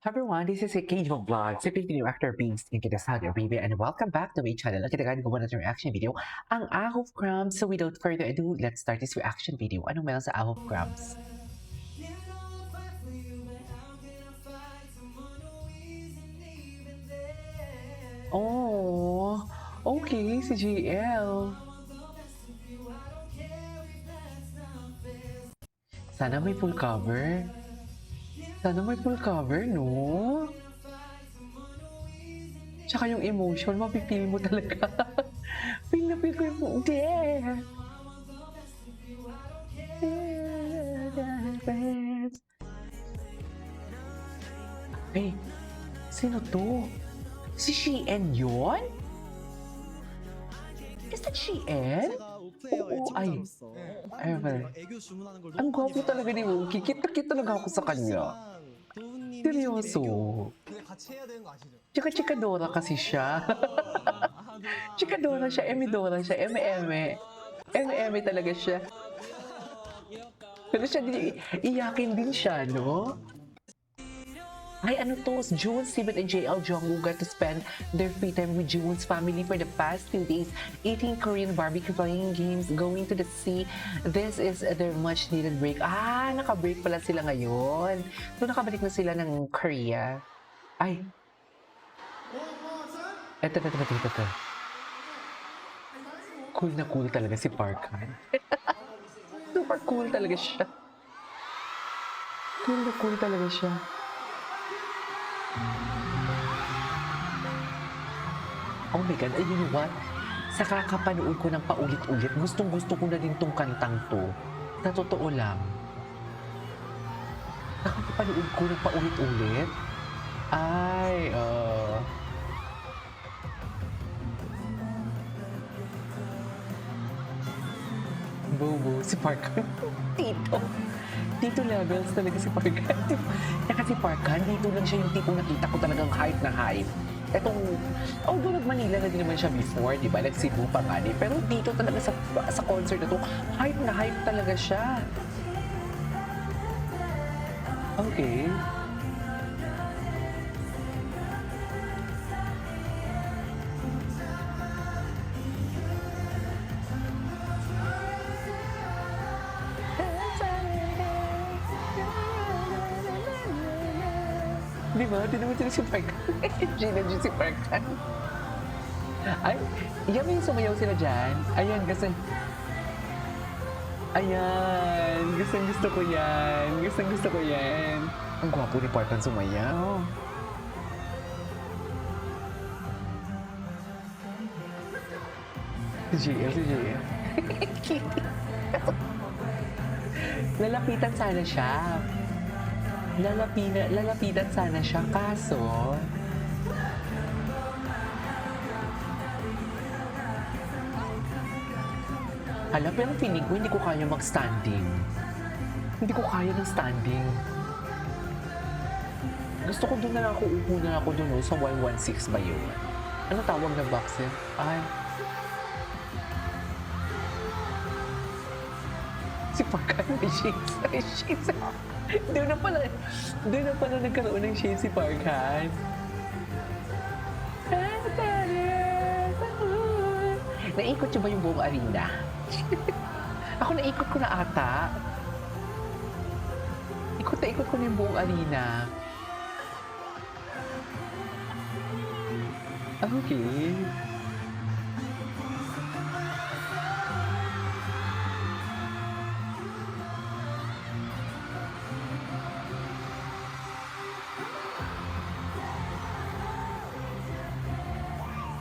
Everyone, this is a Cage Vlog. So, continue actor being into the Saudi Arabia and welcome back to my channel. At kita ko muna ng reaction video, ang Ahov Crumbs. So, without further ado, let's start this reaction video. Anong meron sa Ahov Crumbs? Oh, okay, si JL. Sana may full cover. Sana may full cover, no? Tsaka yung emotion, mapipil mo talaga. Feel na feel ko yung there. Hey, sino to? Si Shein yun? Is that Shein? Oo, ay. Ang gwapo talaga ni Wookie. Kita talaga ako sa kanya. Seryoso. Chika-chikadora kasi siya. Chikadora siya, emidora siya, eme-eme. Eme-eme talaga siya. Pero siya, iyakin din siya, no? Ay, ano to? June, Steven and JL Jungwoo got to spend their free time with June's family for the past 2 days, eating Korean barbecue, playing games, going to the sea. This is their much-needed break. Ah, naka-break pala sila ngayon. So, nakabalik na sila ng Korea. Ay. Eto. Cool na cool talaga si Park Han. Super cool talaga siya. Cool na cool talaga siya. Oh my God, you know what? Sa kakapanood ko ng paulit-ulit, gustong-gusto ko na din tong kantang to. Sa totoo lang. Sa kakapanood ko ng paulit-ulit, ay, Bobo, si Park Han. Tito levels talaga si Park Han. Kasi Park Han, dito lang siya yung tipo nakita ko talagang hype na hype. Etong, although nag-Manila na din naman siya before, di ba? Nag-Cebu pa nga din. Pero dito talaga sa concert na to, hype na hype talaga siya. Okay. Di ba? Di naman sila si Park Han. Gina G si Park Han. Ay, yan yung sumayaw sila dyan. Ayan, kasi... Ayan, gusto ko yan. Gusto ko yan. Ang gwapo ni Park Han sumayaw. Si JL. Lalapitan sana siya. Lalapitan sana siya, kaso... Hala, pero feeling ko hindi ko kaya mag-standing. Hindi ko kaya ng standing. Gusto ko doon na lang ako, upo na lang ako doon sa 116 ba yun? Ano tawag na boxer? Ay... Si Park Han may shades. Doon na pala nagkaroon ng shades si Park Han. Naikot siya ba yung buong arena? Ako naikot ko na ata. Ikot ko na yung buong arena. Okay.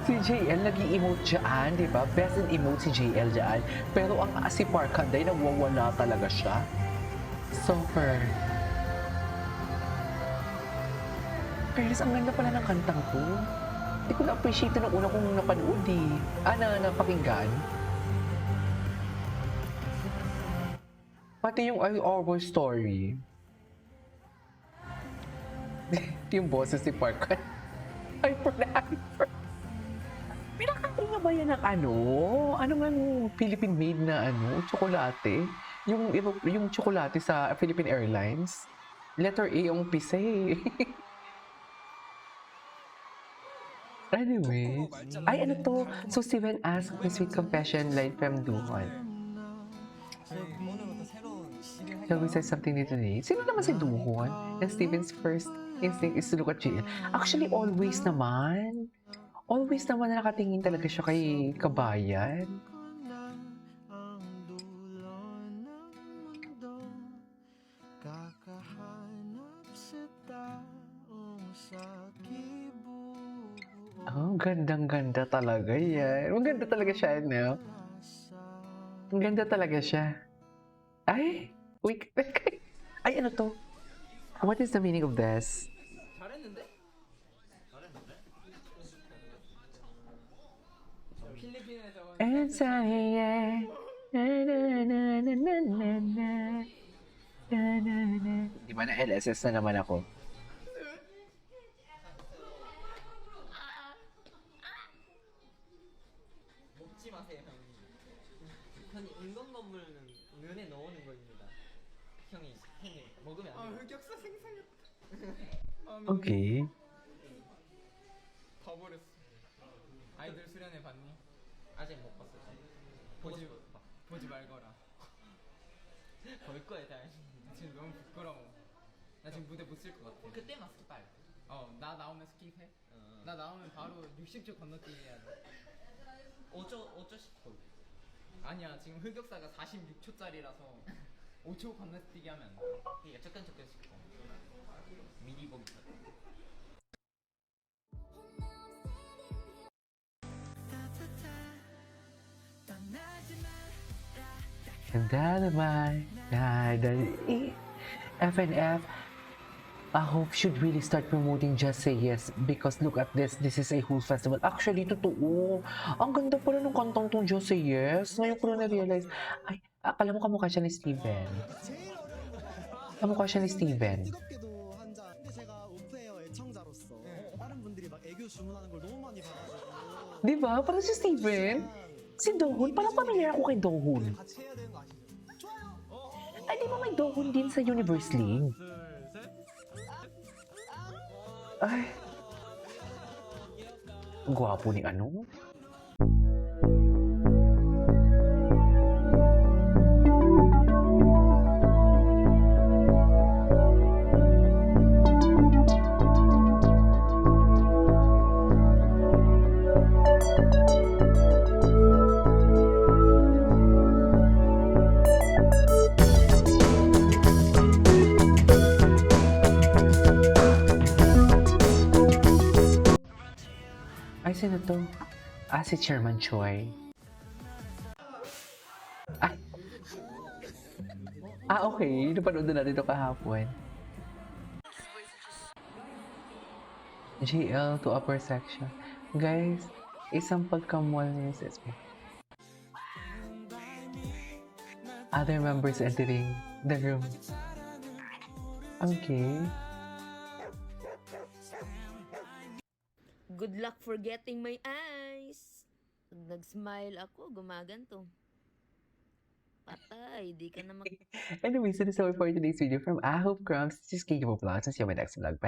Si JL nag-i-emote dyan, di ba? Best in emote si JL dyan. Pero ang si Park Han day, nawawala talaga siya. Super. Pero ang ganda pala ng kantang to. Hindi ko na-appreciate nung una kong napanood eh. Napakinggan. Pati yung Our Story. Yung boses si Park Han. Hyper. Pinakain na ba yan ng ano nga Philippine made na tsokolate? Yung tsokolate sa Philippine Airlines. Letter A ang umpisa eh. Anyway, ay ano to? So Steven asked the sweet confession line from Duhon. 저희 오늘부터 새로운 일을 Shall we say 할까요? something new today? Sino naman si Duhon? And Steven's first instinct is to look at JL. Actually, always naman. Always naman na nakatingin talaga siya kay Kabayan. Oh, gandang-ganda talaga yan. Maganda talaga siya, no? Ang ganda talaga siya. Ay! Wait, ay ano to? What is the meaning of this? 잘했는데? 필리핀에서 온 And saying, na na na na na na na na na na. Di ba na LSS na naman ako? 먹지 마세요, 형님. 형님, 인공건물은 눈에 넣는 거입니다. 형이 먹으면 안 돼요. 흑역사 생성했다. Okay. 다 버렸어. 아이들 수련회 봤니? 아직 못 봤어. 보지 말거라. 볼 거야, 당연히. 지금 너무 부끄러워. 나 지금 무대 못 쓸 것 같아. 그때만 스타일. 나 나오면 스킵해. 나 나오면 바로 60초 건너뛰기 해야 돼. 어쩌 싶어. 아니야, 지금 흑역사가 46초짜리라서 5초 건너뛰기 하면 안 돼. 그러니까 조금 싶어. 미리 보기. And that naman, FNF, I hope should really start promoting Just Say Yes because look at this is a whole festival. Actually, totoo. Ang ganda pala ng kantang tong Just Say Yes. Ngayon ko na na-realize. Ay, akala mo kamukha siya ni Steven. Kamukha siya ni Steven. 뜨겁게도 한 잔. 근데 제가 오프에어 애청자로서 다른 분들이 막 애교 주문하는 걸 너무 많이 봐가지고 Di ba? Parang si Steven. Si Dohon, parang pamilyar ako kay Dohon. 같이 해야 되는 거 아시죠? 좋아요. Ay, di ba may Dohon din sa Universe League? Ay. Ang gwapo ni ano? Ay, sino to? Ah, si Chairman Choi. Ay. Ah, okay. Napanood na natin ito kahapon. JL to upper section. Guys, isang pagkamwal ni Mrs. mo. Other members entering the room. Okay. Good luck for getting my eyes. Pag nag-smile ako, gumaganto. Patay, di ka na mag... Anyways, so this is all for today's video from I Hope Crumbs. This is Kate Vlogs. See you in my next vlog. Bye.